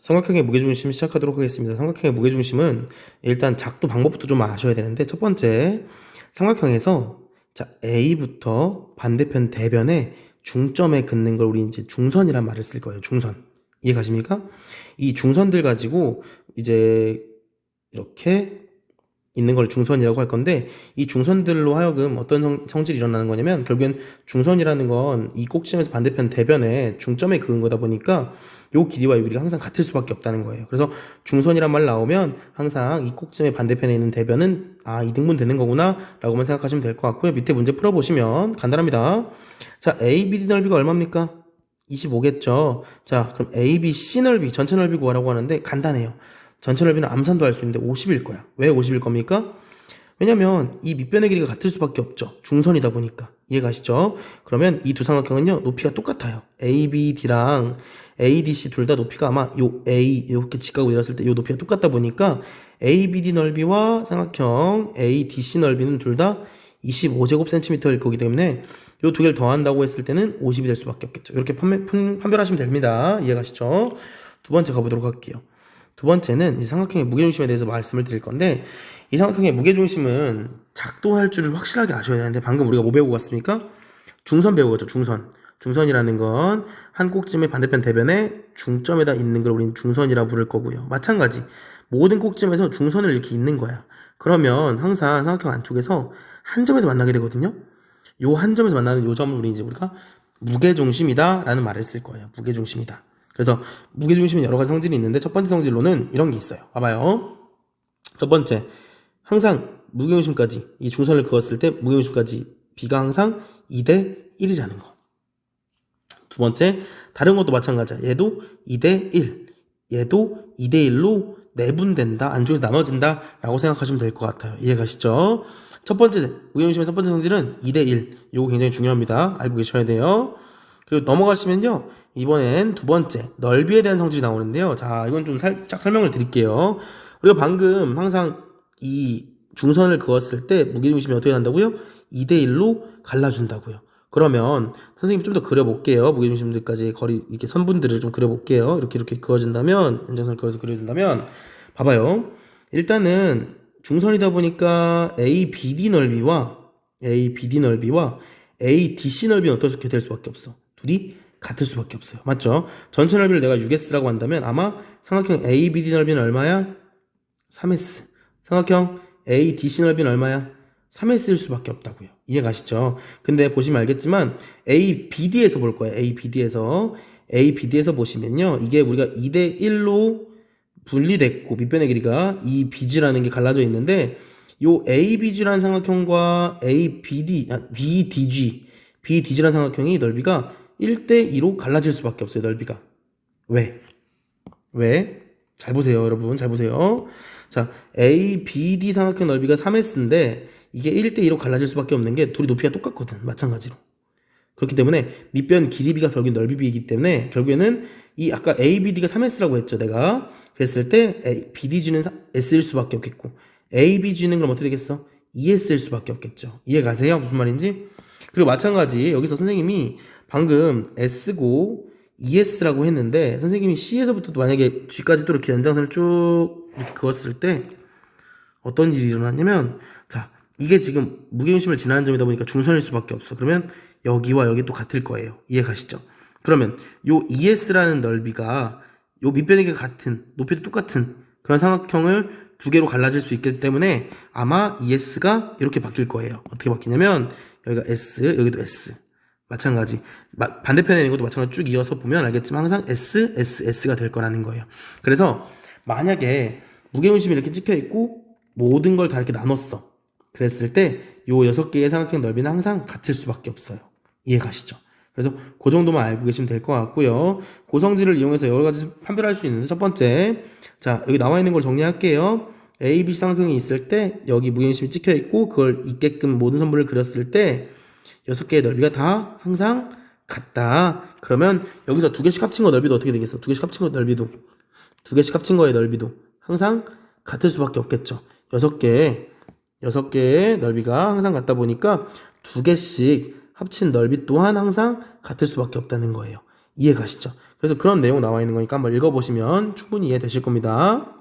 삼각형의 무게중심 시작하도록 하겠습니다. 삼각형의 무게중심은 일단 작도 방법부터 좀 아셔야 되는데, 첫 번째, 삼각형에서 자 A부터 반대편 대변에 중점에 긋는 걸 우리 이제 중선이란 말을 쓸 거예요. 중선. 이해 가십니까? 이 중선들 가지고 이제 이렇게 있는 걸 중선이라고 할 건데, 이 중선들로 하여금 어떤 성질이 일어나는 거냐면, 결국엔 중선이라는 건 이 꼭지점에서 반대편 대변에 중점에 그은 거다 보니까 요 길이와 요 길이가 항상 같을 수밖에 없다는 거예요. 그래서 중선이란 말 나오면 항상 이 꼭지점의 반대편에 있는 대변은 이등분 되는 거구나 라고만 생각하시면 될 것 같고요. 밑에 문제 풀어보시면 간단합니다. 자, ABD 넓이가 얼마입니까? 25겠죠. 자, 그럼 ABC 넓이, 전체 넓이 구하라고 하는데 간단해요. 전체 넓이는 암산도 할 수 있는데 50일 거야. 왜 50일 겁니까? 왜냐면 이 밑변의 길이가 같을 수밖에 없죠. 중선이다 보니까. 이해가시죠? 그러면 이 두 삼각형은요, 높이가 똑같아요. ABD랑 ADC 둘 다 높이가 아마 요 A 이렇게 직각으로 이뤘을 때 요 높이가 똑같다 보니까 ABD 넓이와 삼각형 ADC 넓이는 둘 다 25제곱cm일 거기 때문에 요 두 개를 더한다고 했을 때는 50이 될 수밖에 없겠죠. 이렇게 판별하시면 됩니다. 이해가시죠? 두 번째 가보도록 할게요. 두 번째는 이 삼각형의 무게중심에 대해서 말씀을 드릴 건데, 이 삼각형의 무게중심은 작동할 줄을 확실하게 아셔야 되는데, 방금 우리가 뭐 배우고 갔습니까? 중선 배우고, 중선. 중선이라는 건 한 꼭지점의 반대편 대변에 중점에다 있는 걸 우리는 중선이라 부를 거고요. 마찬가지 모든 꼭지점에서 중선을 이렇게 잇는 거야. 그러면 항상 삼각형 안쪽에서 한 점에서 만나게 되거든요. 요 한 점에서 만나는 요 점을 우리가 무게중심이다 라는 말을 쓸 거예요. 무게중심이다. 그래서 무게중심은 여러 가지 성질이 있는데, 첫 번째 성질로는 이런 게 있어요. 봐봐요. 첫 번째, 항상 무게중심까지, 이 중선을 그었을 때 무게중심까지 B가 항상 2대 1이라는 거. 두 번째, 다른 것도 마찬가지야. 얘도 2대 1, 얘도 2대 1로 내분된다, 안쪽에서 나눠진다 라고 생각하시면 될 것 같아요. 이해가시죠? 첫 번째, 무게중심의 첫 번째 성질은 2대 1. 요거 굉장히 중요합니다. 알고 계셔야 돼요. 그리고 넘어가시면요, 이번엔 두 번째, 넓이에 대한 성질이 나오는데요. 자, 이건 좀 살짝 설명을 드릴게요. 우리가 방금 항상 이 중선을 그었을 때 무게중심이 어떻게 난다고요? 2대 1로 갈라준다고요. 그러면 선생님이 좀 더 그려볼게요. 무게중심들까지 거리, 이렇게 선분들을 좀 그려볼게요. 이렇게 그어진다면, 연장선을 그어서 그려진다면, 봐봐요. 일단은 중선이다 보니까 ABD 넓이와 ADC 넓이는 어떻게 될 수밖에 없어? 둘이 같을 수밖에 없어요. 맞죠? 전체 넓이를 내가 6S라고 한다면 아마 삼각형 ABD 넓이는 얼마야? 3S. 삼각형 ADC 넓이는 얼마야? 3S일 수밖에 없다고요. 이해 가시죠? 근데 보시면 알겠지만 ABD에서 볼 거예요. ABD에서 보시면요, 이게 우리가 2대 1로 분리됐고 밑변의 길이가 이 BG라는 게 갈라져 있는데, 요 ABG라는 삼각형과 BDG라는 삼각형이 넓이가 1대2로 갈라질 수밖에 없어요. 넓이가. 왜? 잘 보세요, 여러분. 잘 보세요. 자, ABD 삼각형 넓이가 3S인데 이게 1대2로 갈라질 수밖에 없는 게 둘이 높이가 똑같거든. 마찬가지로. 그렇기 때문에 밑변 길이비가 결국엔 넓이비이기 때문에 결국에는 이 아까 ABD가 3S라고 했죠, 내가. 그랬을 때 BDG는 S일 수밖에 없겠고, ABG는 그럼 어떻게 되겠어? ES일 수밖에 없겠죠. 이해 가세요? 무슨 말인지? 그리고 마찬가지 여기서 선생님이 방금 S고 ES라고 했는데, 선생님이 C에서부터 만약에 G까지도 이렇게 연장선을 쭉 이렇게 그었을 때 어떤 일이 일어났냐면, 자, 이게 지금 무게중심을 지나는 점이다 보니까 중선일 수밖에 없어. 그러면 여기와 여기 또 같을 거예요. 이해 가시죠? 그러면 요 ES라는 넓이가 요 밑변의 길이가 같은, 높이도 똑같은 그런 삼각형을 두 개로 갈라질 수 있기 때문에 아마 ES가 이렇게 바뀔 거예요. 어떻게 바뀌냐면 여기가 S, 여기도 S. 마찬가지. 반대편에 있는 것도 마찬가지 쭉 이어서 보면 알겠지만 항상 S, S, S가 될 거라는 거예요. 그래서 만약에 무게중심이 이렇게 찍혀 있고 모든 걸 다 이렇게 나눴어. 그랬을 때 요 6개의 삼각형 넓이는 항상 같을 수밖에 없어요. 이해 가시죠? 그래서 그 정도만 알고 계시면 될 것 같고요. 고성질을 이용해서 여러 가지 판별할 수 있는데, 첫 번째, 자, 여기 나와 있는 걸 정리할게요. A, B 삼각형이 있을 때 여기 무게중심이 찍혀 있고 그걸 있게끔 모든 선분을 그렸을 때 6개의 넓이가 다 항상 같다. 그러면 여기서 두 개씩 합친 거 넓이도 어떻게 되겠어? 두 개씩 합친 거의 넓이도 항상 같을 수밖에 없겠죠. 6개의 넓이가 항상 같다 보니까 두 개씩 합친 넓이 또한 항상 같을 수밖에 없다는 거예요. 이해 가시죠? 그래서 그런 내용 나와 있는 거니까 한번 읽어보시면 충분히 이해되실 겁니다.